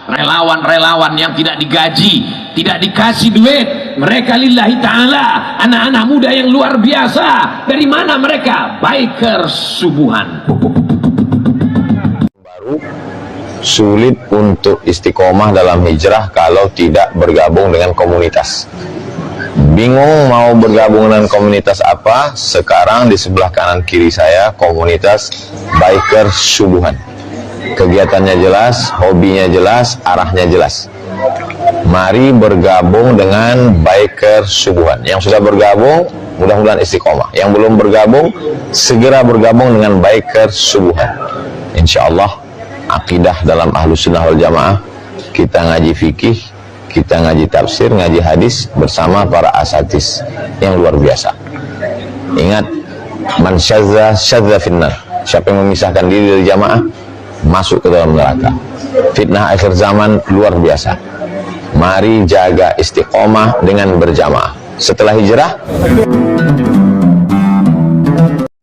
relawan-relawan yang tidak digaji, tidak dikasih duit. Mereka lillahi ta'ala, anak-anak muda yang luar biasa. Dari mana mereka? Biker subuhan. Baru sulit untuk istiqomah dalam hijrah kalau tidak bergabung dengan komunitas. Bingung mau bergabung dengan komunitas apa? Sekarang di sebelah kanan kiri saya komunitas Biker Subuhan. Kegiatannya jelas, hobinya jelas, arahnya jelas. Mari bergabung dengan Biker Subuhan. Yang sudah bergabung, mudah-mudahan istiqomah. Yang belum bergabung, segera bergabung dengan Biker Subuhan. Insya Allah, akidah dalam Ahlus Sunnah wal Jamaah. Kita ngaji fikih, kita ngaji tafsir, ngaji hadis bersama para asatis yang luar biasa. Ingat, man syadza syadza finnar. Siapa yang memisahkan diri dari jamaah, masuk ke dalam neraka. Fitnah akhir zaman luar biasa. Mari jaga istiqomah dengan berjamaah. Setelah hijrah,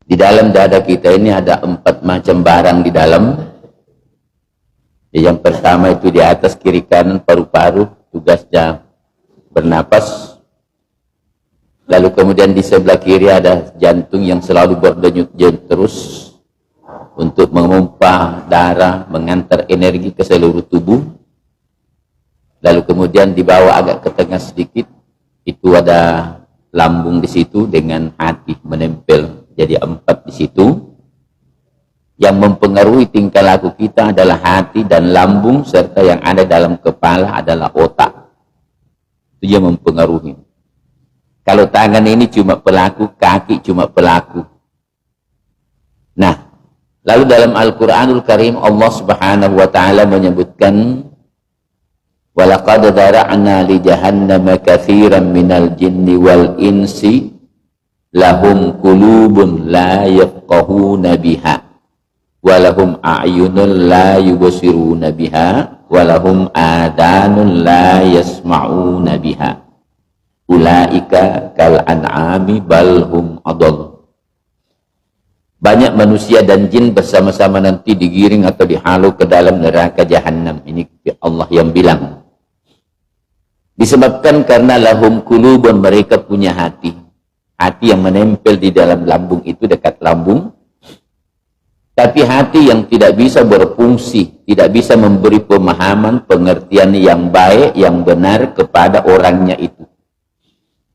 di dalam dada kita ini ada 4 macam barang di dalam. Yang pertama itu di atas kiri kanan paru-paru, tugasnya bernapas. Lalu kemudian di sebelah kiri ada jantung yang selalu berdenyut terus untuk memompa darah, mengantar energi ke seluruh tubuh. Lalu kemudian di bawah agak ke tengah sedikit itu ada lambung di situ dengan hati menempel, jadi 4 di situ. Yang mempengaruhi tingkah laku kita adalah hati dan lambung, serta yang ada dalam kepala adalah otak. Itu yang mempengaruhi. Kalau tangan ini cuma pelaku, kaki cuma pelaku. Nah, lalu dalam Al-Quranul Karim Allah Subhanahu wa ta'ala menyebutkan, وَلَقَدْ ذَرَعْنَا لِجَهَنَّمَ كَثِيرًا مِنَ الْجِنِّ وَالْإِنسِ لَهُمْ قُلُوبٌ لَا يَفْقَهُونَ بِهَا وَلَهُمْ أَعْيُنٌ لَا يُبْصِرُونَ بِهَا وَلَهُمْ آذَانٌ لَا يَسْمَعُونَ بِهَا أُولَئِكَ كَالْأَنْعَامِ بَلْ هُمْ أَضَلُّ. Banyak manusia dan jin bersama-sama nanti digiring atau dihalau ke dalam neraka jahanam. Ini Allah yang bilang. Disebabkan karena lahum qulubun, mereka punya hati. Hati yang menempel di dalam lambung itu, dekat lambung. Tapi hati yang tidak bisa berfungsi, tidak bisa memberi pemahaman, pengertian yang baik, yang benar kepada orangnya itu.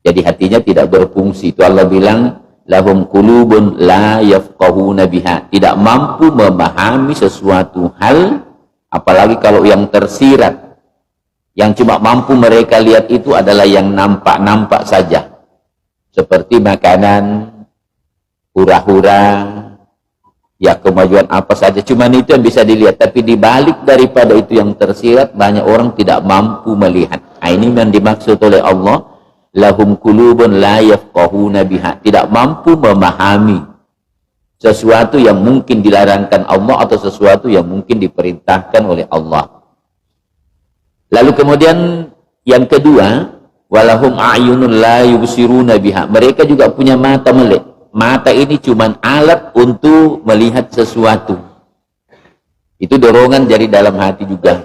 Jadi hatinya tidak berfungsi. Itu Allah bilang, lahum qulubun la yafqahuna biha, tidak mampu memahami sesuatu hal, apalagi kalau yang tersirat. Yang cuma mampu mereka lihat itu adalah yang nampak-nampak saja, seperti makanan, hura-hura, ya kemajuan apa saja, cuma itu yang bisa dilihat. Tapi dibalik daripada itu yang tersirat, banyak orang tidak mampu melihat. Nah, ini yang dimaksud oleh Allah, lahum qulubun la yafqahuna biha, tidak mampu memahami sesuatu yang mungkin dilarangkan Allah atau sesuatu yang mungkin diperintahkan oleh Allah. Lalu kemudian yang kedua, walahum a'yunun la yubsiruna biha, mereka juga punya mata melek. Mata ini cuma alat untuk melihat sesuatu. Itu dorongan dari dalam hati juga.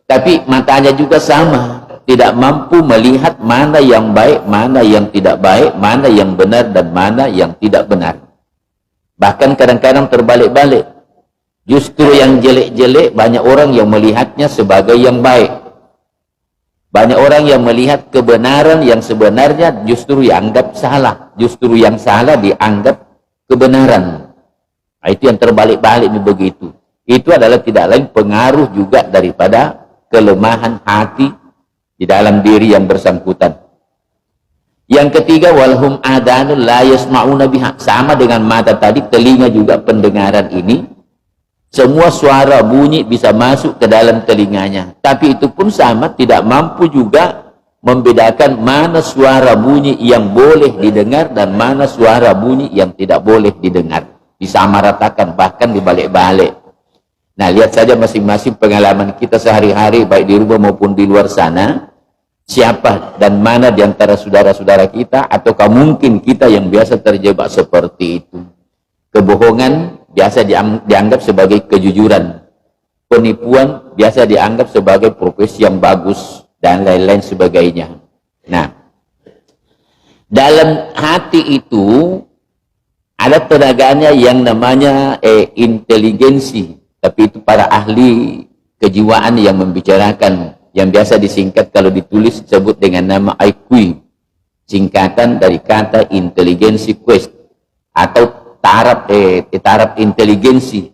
Tapi matanya juga sama, tidak mampu melihat mana yang baik, mana yang tidak baik, mana yang benar dan mana yang tidak benar. Bahkan kadang-kadang terbalik-balik. Justru yang jelek-jelek banyak orang yang melihatnya sebagai yang baik. Banyak orang yang melihat kebenaran yang sebenarnya justru dianggap salah. Justru yang salah dianggap kebenaran. Nah, itu yang terbalik-balik ini begitu. Itu adalah tidak lain pengaruh juga daripada kelemahan hati di dalam diri yang bersangkutan. Yang ketiga, walhum adanul la yasma'una biha, sama dengan mata tadi, telinga juga pendengaran ini. Semua suara bunyi bisa masuk ke dalam telinganya, tapi itu pun sama, tidak mampu juga membedakan mana suara bunyi yang boleh didengar dan mana suara bunyi yang tidak boleh didengar. Disamaratakan, bahkan dibalik-balik. Nah, lihat saja masing-masing pengalaman kita sehari-hari, baik di rumah maupun di luar sana. Siapa dan mana di antara saudara-saudara kita, ataukah mungkin kita yang biasa terjebak seperti itu. Kebohongan biasa dianggap sebagai kejujuran. penipuan biasa dianggap sebagai profesi yang bagus dan lain-lain sebagainya. Nah, dalam hati itu ada tenaganya yang namanya inteligensi, tapi itu para ahli kejiwaan yang membicarakan, yang biasa disingkat kalau ditulis disebut dengan nama IQ, singkatan dari kata inteligensi quest atau taraf inteligensi.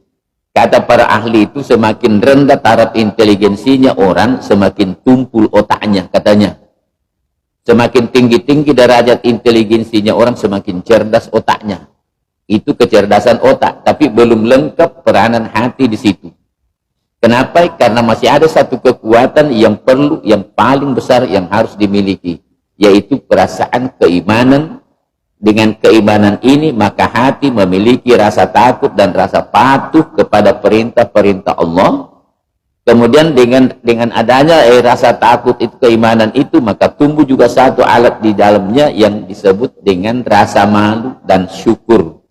Kata para ahli itu semakin rendah taraf inteligensinya orang, semakin tumpul otaknya katanya. Semakin tinggi-tinggi derajat inteligensinya orang, semakin cerdas otaknya. Itu kecerdasan otak, tapi belum lengkap peranan hati di situ. Kenapa? Karena masih ada satu kekuatan yang perlu, yang paling besar yang harus dimiliki, yaitu perasaan keimanan. Dengan keimanan ini maka hati memiliki rasa takut dan rasa patuh kepada perintah-perintah Allah. Kemudian dengan adanya rasa takut itu, keimanan itu, maka tumbuh juga satu alat di dalamnya yang disebut dengan rasa malu dan syukur.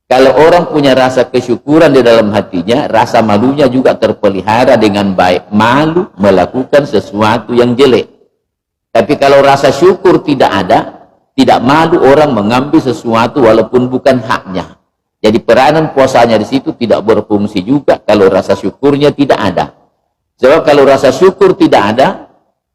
Kalau orang punya rasa kesyukuran di dalam hatinya, rasa malunya juga terpelihara dengan baik. Malu melakukan sesuatu yang jelek. Tapi kalau rasa syukur tidak ada, tidak malu orang mengambil sesuatu walaupun bukan haknya. Jadi peranan puasanya di situ tidak berfungsi juga kalau rasa syukurnya tidak ada. Sebab kalau rasa syukur tidak ada,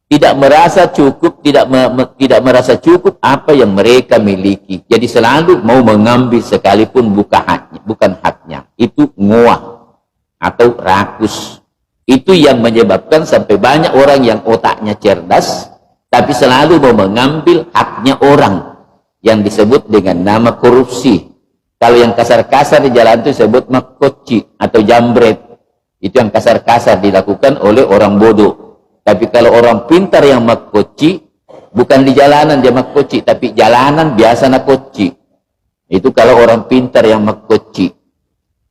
tidak merasa cukup, tidak merasa cukup apa yang mereka miliki. Jadi selalu mau mengambil sekalipun bukan haknya. Itu ngoah atau rakus. Itu yang menyebabkan sampai banyak orang yang otaknya cerdas, tapi selalu mau mengambil haknya orang, yang disebut dengan nama korupsi. Kalau yang kasar-kasar di jalan itu disebut makoci atau jambret. Itu yang kasar-kasar dilakukan oleh orang bodoh. Tapi kalau orang pintar yang makoci, bukan di jalanan dia makoci, tapi jalanan biasa nakoci. Itu kalau orang pintar yang makoci.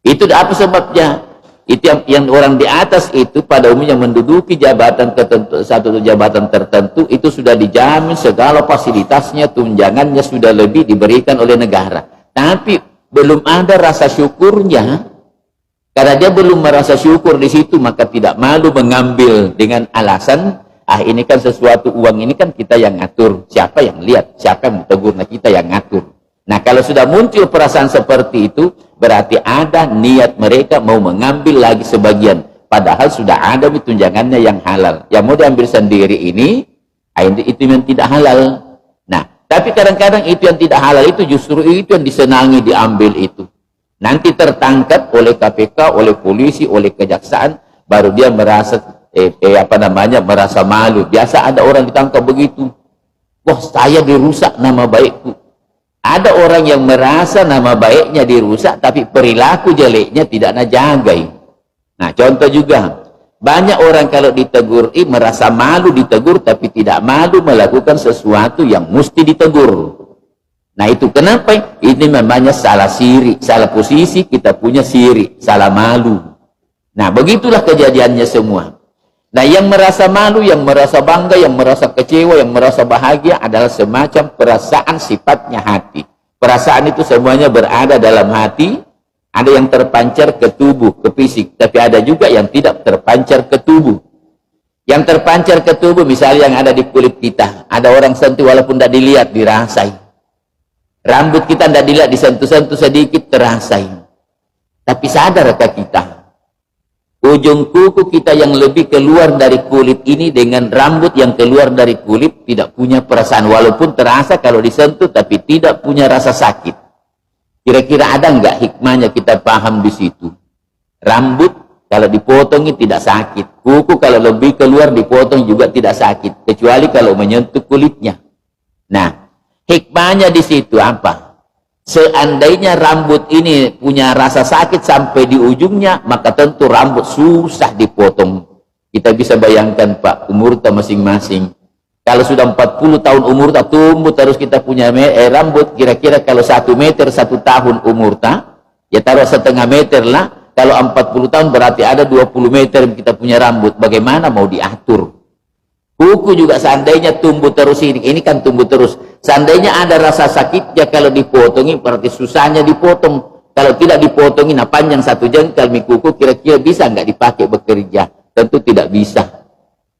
Itu apa sebabnya? Itu yang orang di atas itu pada umumnya menduduki jabatan tertentu, satu jabatan tertentu, itu sudah dijamin segala fasilitasnya, tunjangannya sudah lebih diberikan oleh negara. Tapi belum ada rasa syukurnya. Karena dia belum merasa syukur di situ, maka tidak malu mengambil dengan alasan, ini kan sesuatu, uang ini kan kita yang ngatur. Siapa yang lihat? Siapa yang tegur? Nah, kita yang ngatur. Nah, kalau sudah muncul perasaan seperti itu, berarti ada niat mereka mau mengambil lagi sebagian. Padahal sudah ada tunjangannya yang halal. Yang mau diambil sendiri ini, itu yang tidak halal. Nah, tapi kadang-kadang itu yang tidak halal itu justru itu yang disenangi diambil itu. Nanti tertangkap oleh KPK, oleh polisi, oleh kejaksaan, baru dia merasa merasa malu. Biasa ada orang ditangkap begitu. Wah, saya dirusak nama baikku. Ada orang yang merasa nama baiknya dirusak, tapi perilaku jeleknya tidak najagai. Nah, contoh juga, banyak orang kalau ditegur, merasa malu ditegur, tapi tidak malu melakukan sesuatu yang mesti ditegur. Nah, itu kenapa? Ini namanya salah siri, salah posisi, kita punya siri, salah malu. Nah, begitulah kejadiannya semua. Nah, yang merasa malu, yang merasa bangga, yang merasa kecewa, yang merasa bahagia adalah semacam perasaan sifatnya hati. Perasaan itu semuanya berada dalam hati. Ada yang terpancar ke tubuh, ke fisik, tapi ada juga yang tidak terpancar ke tubuh. Yang terpancar ke tubuh misalnya yang ada di kulit kita. Ada orang sentuh walaupun tidak dilihat, dirasai. Rambut kita tidak dilihat, disentuh-sentuh sedikit, terasai. Tapi sadarkah kita? Ujung kuku kita yang lebih keluar dari kulit ini dengan rambut yang keluar dari kulit tidak punya perasaan. Walaupun terasa kalau disentuh, tapi tidak punya rasa sakit. Kira-kira ada nggak hikmahnya kita paham di situ? Rambut kalau dipotongi tidak sakit. Kuku kalau lebih keluar dipotong juga tidak sakit. Kecuali kalau menyentuh kulitnya. Nah, hikmahnya di situ apa? Seandainya rambut ini punya rasa sakit sampai di ujungnya, maka tentu rambut susah dipotong. Kita bisa bayangkan Pak, umur kita masing-masing. Kalau sudah 40 tahun umur kita tumbuh terus kita punya rambut, kira-kira kalau 1 meter 1 tahun umur kita, ya taruh 1,5 meter lah. Kalau 40 tahun berarti ada 20 meter kita punya rambut. Bagaimana mau diatur? Kuku juga seandainya tumbuh terus ini kan tumbuh terus. Seandainya ada rasa sakitnya kalau dipotongi, berarti susahnya dipotong. Kalau tidak dipotongin, nah panjang 1 jengkal mie kuku, kira-kira bisa nggak dipakai bekerja? Tentu tidak bisa.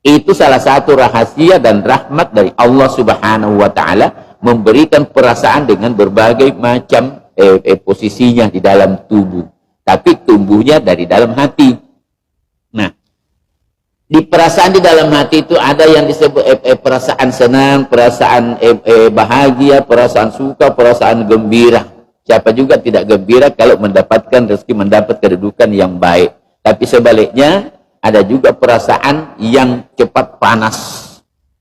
Itu salah satu rahasia dan rahmat dari Allah Subhanahu wa Ta'ala, memberikan perasaan dengan berbagai macam posisinya di dalam tubuh. Tapi tumbuhnya dari dalam hati. Nah, di perasaan di dalam hati itu ada yang disebut perasaan senang, perasaan bahagia, perasaan suka, perasaan gembira. Siapa juga tidak gembira kalau mendapatkan rezeki, mendapat kedudukan yang baik. Tapi sebaliknya, ada juga perasaan yang cepat panas.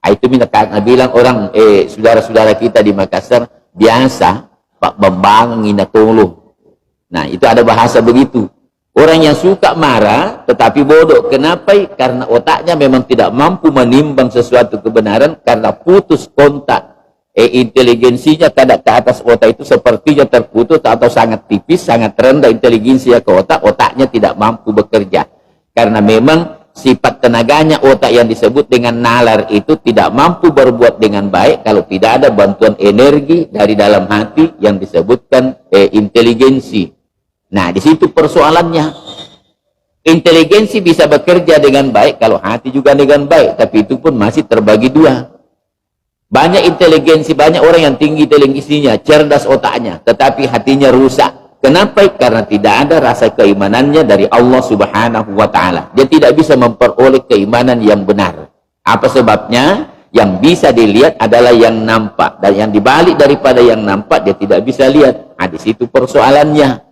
Itu karena bilang orang, saudara-saudara kita di Makassar, biasa, Pak Bambang nginatuluh. Nah, itu ada bahasa begitu. Orang yang suka marah, tetapi bodoh. Kenapa? Karena otaknya memang tidak mampu menimbang sesuatu kebenaran, karena putus kontak. Inteligensinya ke atas otak itu sepertinya terputus atau sangat tipis, sangat rendah inteligensinya ke otak, otaknya tidak mampu bekerja. Karena memang sifat tenaganya otak yang disebut dengan nalar itu tidak mampu berbuat dengan baik kalau tidak ada bantuan energi dari dalam hati yang disebutkan inteligensi. Nah, di situ persoalannya. Inteligensi bisa bekerja dengan baik kalau hati juga dengan baik, tapi itu pun masih terbagi dua. Banyak inteligensi, banyak orang yang tinggi inteligensinya, cerdas otaknya, tetapi hatinya rusak. Kenapa? Karena tidak ada rasa keimanannya dari Allah Subhanahu wa Ta'ala. Dia tidak bisa memperoleh keimanan yang benar. Apa sebabnya? Yang bisa dilihat adalah yang nampak, dan yang dibalik daripada yang nampak dia tidak bisa lihat. Di situ persoalannya.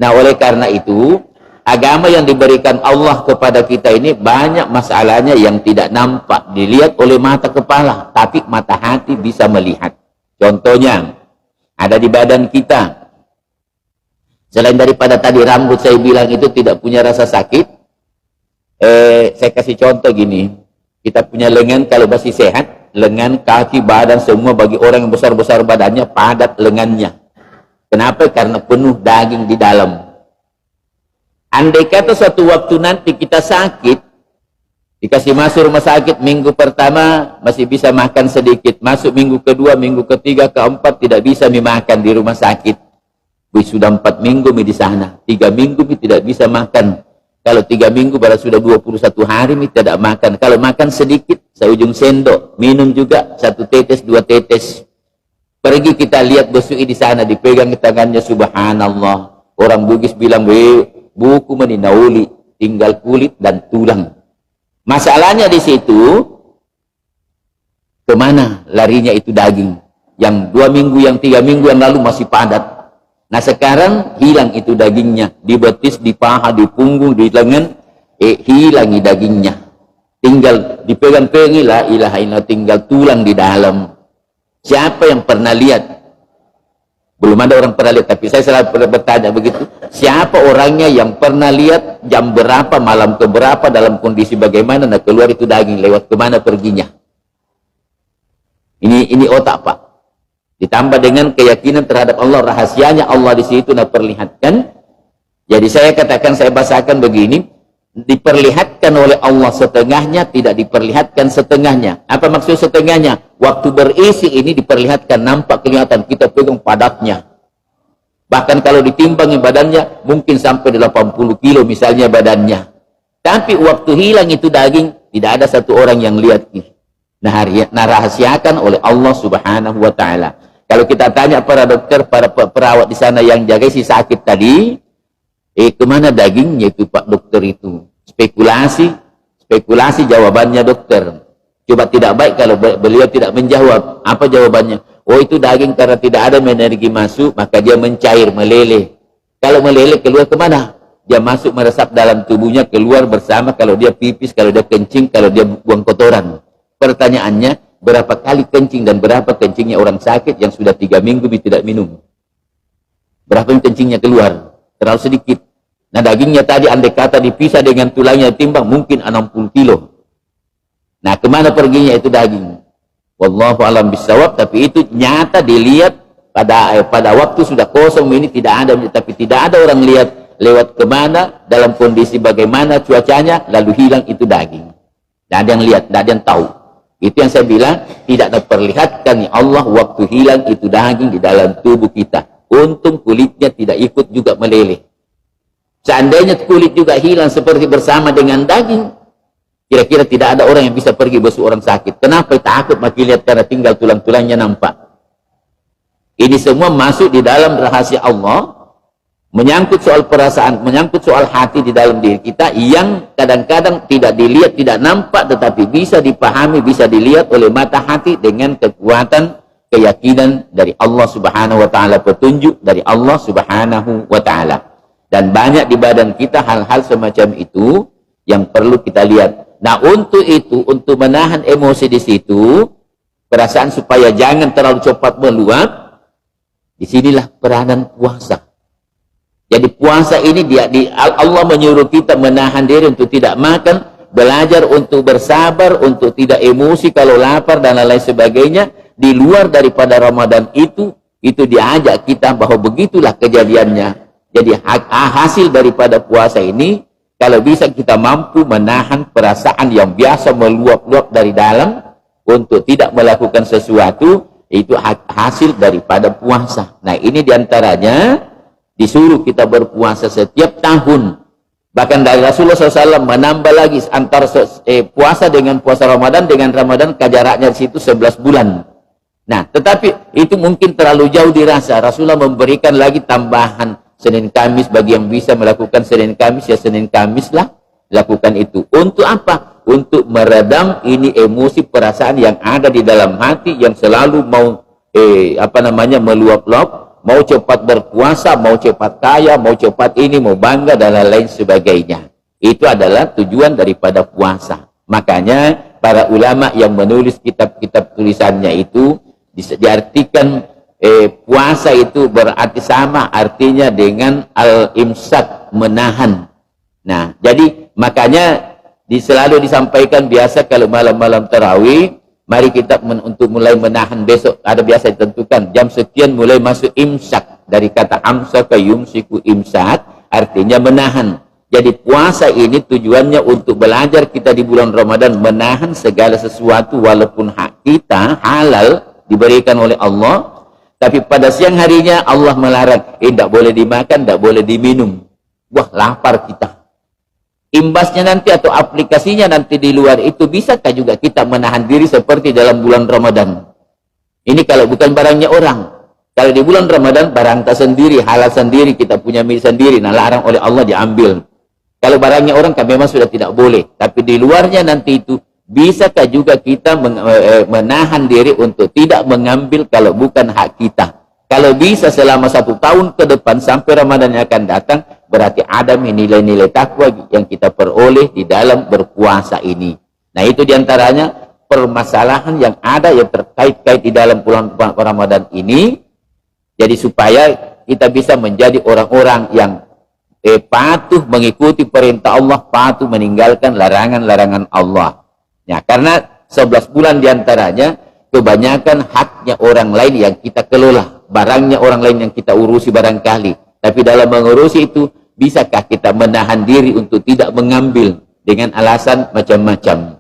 Nah, oleh karena itu, agama yang diberikan Allah kepada kita ini banyak masalahnya yang tidak nampak, dilihat oleh mata kepala, tapi mata hati bisa melihat. Contohnya, ada di badan kita. Selain daripada tadi rambut saya bilang itu tidak punya rasa sakit, saya kasih contoh gini. Kita punya lengan kalau masih sehat, lengan, kaki, badan, semua bagi orang yang besar-besar badannya, padat lengannya. Kenapa? Karena penuh daging di dalam. Andai kata suatu waktu nanti kita sakit, dikasih masuk rumah sakit, minggu pertama masih bisa makan sedikit, masuk minggu kedua, minggu ketiga, keempat tidak bisa makan di rumah sakit. Sudah 4 minggu di sana, 3 minggu tidak bisa makan. Kalau 3 minggu berarti sudah 21 hari tidak makan. Kalau makan sedikit, seujung sendok, minum juga 1 tetes, 2 tetes. Pergi kita lihat besui di sana, dipegang di tangannya, subhanallah. Orang Bugis bilang, buku meninauli, tinggal kulit dan tulang. Masalahnya di situ, kemana larinya itu daging? Yang 2 minggu, yang 3 minggu yang lalu masih padat. Nah sekarang hilang itu dagingnya. Di betis, di paha, di punggung, di lengan, hilangi dagingnya. Tinggal dipegang-pegang, la ilaha illallah, tinggal tulang di dalam. Siapa yang pernah lihat? Belum ada orang pernah lihat, tapi saya selalu bertanya begitu. Siapa orangnya yang pernah lihat jam berapa, malam ke berapa, dalam kondisi bagaimana, nah keluar itu daging, lewat kemana perginya? Ini otak, Pak. Ditambah dengan keyakinan terhadap Allah, rahasianya Allah di situ nah perlihatkan. Jadi saya katakan, saya bahasakan begini, diperlihatkan oleh Allah setengahnya, tidak diperlihatkan setengahnya. Apa maksud setengahnya? Waktu berisi ini diperlihatkan, nampak, kelihatan, kita pegang padatnya. Bahkan kalau ditimbang badannya, mungkin sampai 80 kilo misalnya badannya. Tapi waktu hilang itu daging, tidak ada satu orang yang lihat. Nah rahasiakan oleh Allah Subhanahu wa Ta'ala. Kalau kita tanya para dokter, para perawat di sana yang jaga si sakit tadi, kemana dagingnya itu Pak dokter itu? Spekulasi jawabannya dokter. Coba tidak baik kalau beliau tidak menjawab. Apa jawabannya? Oh itu daging karena tidak ada energi masuk, maka dia mencair, meleleh. Kalau meleleh keluar kemana? Dia masuk meresap dalam tubuhnya, keluar bersama kalau dia pipis, kalau dia kencing, kalau dia buang kotoran. Pertanyaannya, berapa kali kencing dan berapa kencingnya orang sakit yang sudah 3 minggu tidak minum? Berapa kencingnya keluar? Terlalu sedikit. Nah dagingnya tadi andai kata dipisah dengan tulangnya timbang mungkin 60 kilo. Nah kemana perginya itu daging? Wallahu alam bisawab, tapi itu nyata dilihat pada waktu sudah kosong ini tidak ada, tapi tidak ada orang lihat lewat kemana, dalam kondisi bagaimana cuacanya, lalu hilang itu daging. Tidak ada yang lihat, tidak ada yang tahu. Itu yang saya bilang, tidak diperlihatkan ya Allah waktu hilang itu daging di dalam tubuh kita. untung kulitnya tidak ikut juga meleleh. Seandainya kulit juga hilang seperti bersama dengan daging, kira-kira tidak ada orang yang bisa pergi besuk orang sakit. Kenapa? Takut makin lihat karena tinggal tulang-tulangnya nampak. Ini semua masuk di dalam rahasia Allah, menyangkut soal perasaan, menyangkut soal hati di dalam diri kita yang kadang-kadang tidak dilihat, tidak nampak, tetapi bisa dipahami, bisa dilihat oleh mata hati dengan kekuatan keyakinan dari Allah Subhanahu wa taala, petunjuk dari Allah Subhanahu wa taala. Dan banyak di badan kita hal-hal semacam itu yang perlu kita lihat. Nah, untuk itu, untuk menahan emosi di situ, perasaan supaya jangan terlalu cepat meluap, disinilah peranan puasa. Jadi puasa ini Allah menyuruh kita menahan diri untuk tidak makan, belajar untuk bersabar, untuk tidak emosi kalau lapar dan lain sebagainya. Di luar daripada Ramadan itu diajak kita bahwa begitulah kejadiannya. Jadi hasil daripada puasa ini, kalau bisa kita mampu menahan perasaan yang biasa meluap-luap dari dalam untuk tidak melakukan sesuatu, itu hasil daripada puasa. Nah, ini diantaranya disuruh kita berpuasa setiap tahun. Bahkan dari Rasulullah SAW menambah lagi antara puasa dengan puasa Ramadan dengan Ramadan, jaraknya di situ 11 bulan. Nah, tetapi itu mungkin terlalu jauh dirasa. Rasulullah memberikan lagi tambahan Senin Kamis bagi yang bisa melakukan Senin Kamis, ya Senin Kamis lah lakukan itu. Untuk apa? Untuk meredam ini emosi perasaan yang ada di dalam hati yang selalu mau meluap-luap, mau cepat berpuasa, mau cepat kaya, mau cepat ini, mau bangga dan lain sebagainya. Itu adalah tujuan daripada puasa. Makanya para ulama yang menulis kitab-kitab tulisannya itu diartikan puasa itu berarti sama artinya dengan al-imsak, menahan. Nah, jadi makanya selalu disampaikan biasa kalau malam-malam tarawih, mari kita untuk mulai menahan besok, ada biasa ditentukan jam sekian mulai masuk imsak. Dari kata amsaka yumsiku, imsak artinya menahan. Jadi puasa ini tujuannya untuk belajar kita di bulan Ramadan menahan segala sesuatu walaupun hak kita halal diberikan oleh Allah. Tapi pada siang harinya Allah melarang, tidak boleh dimakan, tidak boleh diminum. Wah, lapar kita. Imbasnya nanti atau aplikasinya nanti di luar itu, bisakah juga kita menahan diri seperti dalam bulan Ramadan? Ini kalau bukan barangnya orang. Kalau di bulan Ramadan, barang kita sendiri, halal sendiri, kita punya milik sendiri, nah larang oleh Allah diambil. Kalau barangnya orang kan memang sudah tidak boleh. Tapi di luarnya nanti itu, bisakah juga kita menahan diri untuk tidak mengambil kalau bukan hak kita? Kalau bisa selama 1 tahun ke depan sampai Ramadan yang akan datang, berarti ada nilai-nilai takwa yang kita peroleh di dalam berpuasa ini. Nah, itu diantaranya permasalahan yang ada yang terkait-kait di dalam bulan Ramadan ini. Jadi supaya kita bisa menjadi orang-orang yang patuh mengikuti perintah Allah, patuh meninggalkan larangan-larangan Allah. Ya, karena 11 bulan diantaranya kebanyakan haknya orang lain yang kita kelola, barangnya orang lain yang kita urusi barangkali. Tapi dalam mengurusi itu, bisakah kita menahan diri untuk tidak mengambil dengan alasan macam-macam?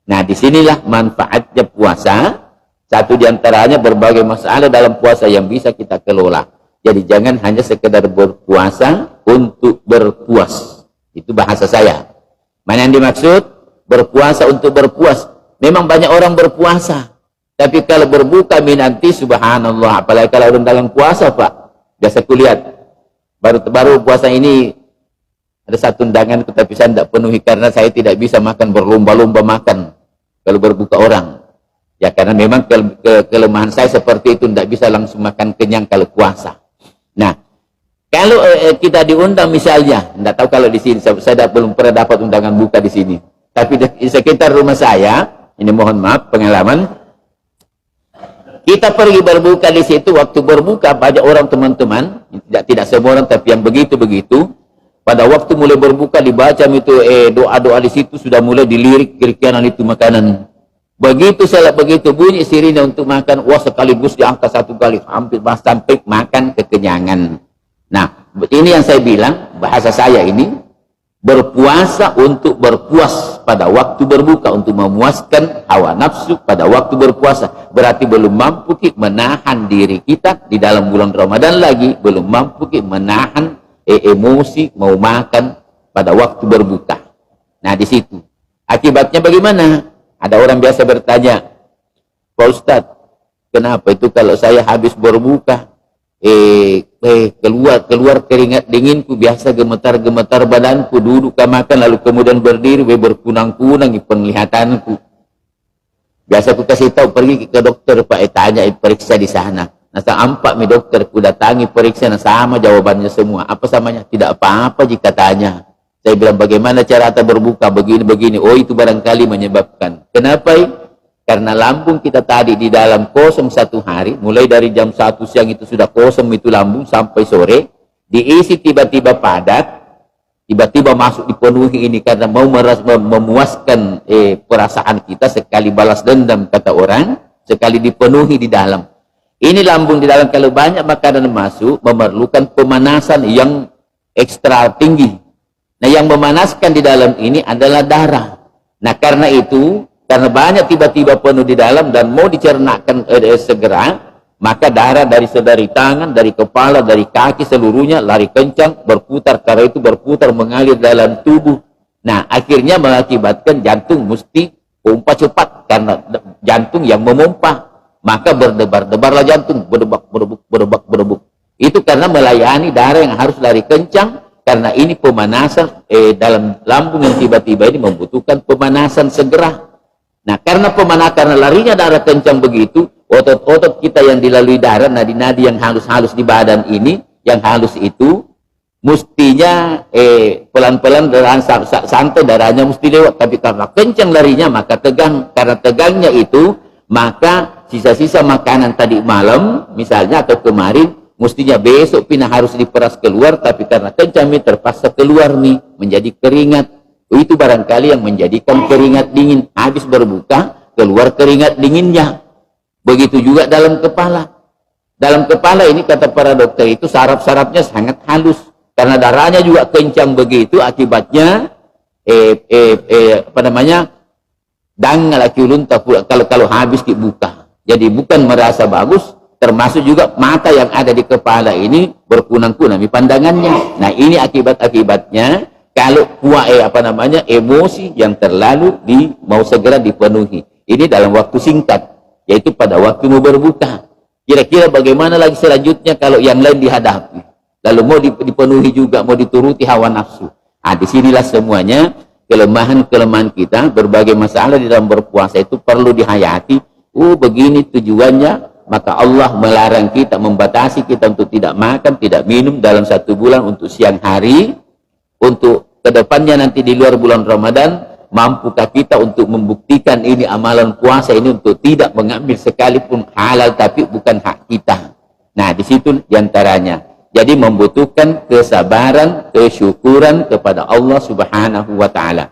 Nah, disinilah manfaatnya puasa. Satu diantaranya berbagai masalah dalam puasa yang bisa kita kelola. Jadi jangan hanya sekedar berpuasa untuk berpuas. Itu bahasa saya. Mana yang dimaksud? Berpuasa untuk berpuas. Memang banyak orang berpuasa. Tapi kalau berbuka nanti subhanallah. Apalagi kalau orang dalam puasa, Pak. Biasa kulihat. Baru puasa ini ada satu undangan, tetapi saya tidak penuhi karena saya tidak bisa makan berlomba-lomba makan kalau berbuka orang. Ya karena memang kelemahan saya seperti itu, tidak bisa langsung makan kenyang kalau puasa. Nah, kalau kita diundang misalnya, tidak tahu kalau di sini saya belum pernah dapat undangan buka di sini. Tapi di sekitar rumah saya, ini mohon maaf pengalaman, kita pergi berbuka di situ. Waktu berbuka banyak orang teman-teman, tidak semua orang tapi yang begitu-begitu. Pada waktu mulai berbuka dibaca itu doa-doa di situ sudah mulai dilirik kiri kanan itu makanan. Begitu bunyi sirine untuk makan, wah sekaligus diangkat satu kali hampir sampai makan kekenyangan. Nah, ini yang saya bilang bahasa saya ini. Berpuasa untuk berpuas pada waktu berbuka, untuk memuaskan hawa nafsu pada waktu berpuasa. Berarti belum mampu kita menahan diri kita di dalam bulan Ramadan lagi, belum mampu kita menahan emosi mau makan pada waktu berbuka. Nah, di situ akibatnya bagaimana? Ada orang biasa bertanya, Pak Ustadz, kenapa itu kalau saya habis berbuka keluar keringat dinginku, biasa gemetar badanku, duduk makan lalu kemudian berdiri berkunang-kunang penglihatanku. Biasa aku kasih tahu, pergi ke dokter Pak, tanya periksa di sana. Nah, ampak mi dokter ku datangi periksa, nah sama jawabannya semua. Apa samanya? Tidak apa-apa jika tanya. Saya bilang, bagaimana cara ata berbuka? Begini. Oh, itu barangkali menyebabkan. Kenapa? Karena lambung kita tadi di dalam kosong 1 hari, mulai dari jam 1 siang itu sudah kosong itu lambung sampai sore, diisi tiba-tiba padat, tiba-tiba masuk dipenuhi ini karena mau memuaskan perasaan kita, sekali balas dendam kata orang, sekali dipenuhi di dalam. Ini lambung di dalam kalau banyak makanan masuk, memerlukan pemanasan yang ekstra tinggi. Nah, yang memanaskan di dalam ini adalah darah. Nah, karena itu, karena banyak tiba-tiba penuh di dalam dan mau dicernakkan segera, maka darah dari tangan, dari kepala, dari kaki seluruhnya lari kencang, berputar. Karena itu berputar mengalir dalam tubuh. Nah, akhirnya mengakibatkan jantung mesti pompa cepat, karena jantung yang memompa. Maka berdebar-debarlah jantung, berdebak. Itu karena melayani darah yang harus lari kencang, karena ini pemanasan dalam lambung yang tiba-tiba ini membutuhkan pemanasan segera. Nah, karena larinya darah kencang begitu, otot-otot kita yang dilalui darah, nadi-nadi yang halus-halus di badan ini, yang halus itu, mestinya pelan-pelan dan santai darahnya mesti lewat. Tapi karena kencang larinya, maka tegang. Karena tegangnya itu, maka sisa-sisa makanan tadi malam, misalnya atau kemarin, mestinya besok pindah harus diperas keluar, tapi karena kencang terpaksa keluar nih, menjadi keringat. Itu barangkali yang menjadikan keringat dingin. Habis berbuka, keluar keringat dinginnya. Begitu juga dalam kepala. Dalam kepala ini kata para dokter itu saraf-sarafnya sangat halus. Karena darahnya juga kencang begitu, akibatnya dangal akiulun kalau habis dibuka. Jadi bukan merasa bagus, termasuk juga mata yang ada di kepala ini berkunang-kunang di pandangannya. Nah, ini akibat-akibatnya kalau emosi yang terlalu mau segera dipenuhi. Ini dalam waktu singkat, yaitu pada waktu mau berbuka. Kira-kira bagaimana lagi selanjutnya kalau yang lain dihadapi? Lalu mau dipenuhi juga, mau dituruti hawa nafsu. Nah, disinilah semuanya kelemahan-kelemahan kita, berbagai masalah di dalam berpuasa itu perlu dihayati. Begini tujuannya. Maka Allah melarang kita, membatasi kita untuk tidak makan, tidak minum dalam 1 bulan untuk siang hari. Untuk kedepannya nanti di luar bulan Ramadan, mampukah kita untuk membuktikan ini amalan puasa ini untuk tidak mengambil sekalipun halal tapi bukan hak kita. Nah, di situ diantaranya. Jadi membutuhkan kesabaran, kesyukuran kepada Allah Subhanahu wa Ta'ala.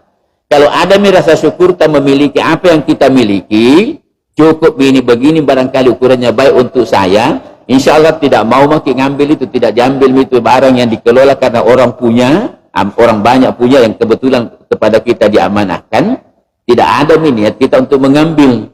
Kalau ada rasa syukur, kita memiliki apa yang kita miliki, cukup begini barangkali ukurannya baik untuk saya, insya Allah tidak mau ngambil itu, tidak diambil itu barang yang dikelola karena orang punya, orang banyak punya yang kebetulan kepada kita diamanahkan, tidak ada niat kita untuk mengambil.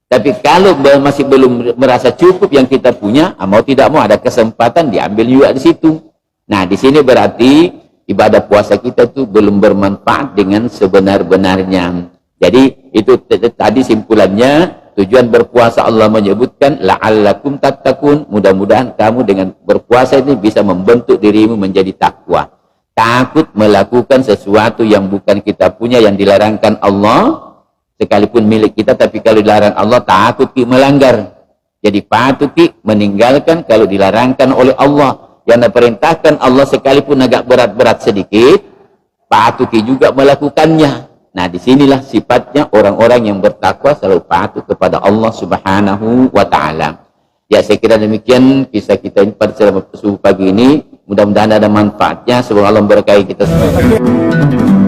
Tapi kalau masih belum merasa cukup yang kita punya, mau tidak mau ada kesempatan diambil juga di situ. Nah, di sini berarti ibadah puasa kita itu belum bermanfaat dengan sebenar-benarnya. Jadi itu tadi simpulannya. Tujuan berpuasa Allah menyebutkan la'allakum tattaqun, mudah-mudahan kamu dengan berpuasa ini bisa membentuk dirimu menjadi takwa. Takut melakukan sesuatu yang bukan kita punya, yang dilarangkan Allah, sekalipun milik kita, tapi kalau dilarang Allah takut melanggar. Jadi patut meninggalkan kalau dilarangkan oleh Allah. Yang diperintahkan Allah sekalipun agak berat-berat sedikit, patut juga melakukannya. Nah, disinilah sifatnya orang-orang yang bertakwa selalu patuh kepada Allah Subhanahu wa Ta'ala. Ya, saya kira demikian kisah kita ini pada subuh pagi ini. Mudah-mudahan ada manfaatnya. Semoga Allah memberkahi kita semua.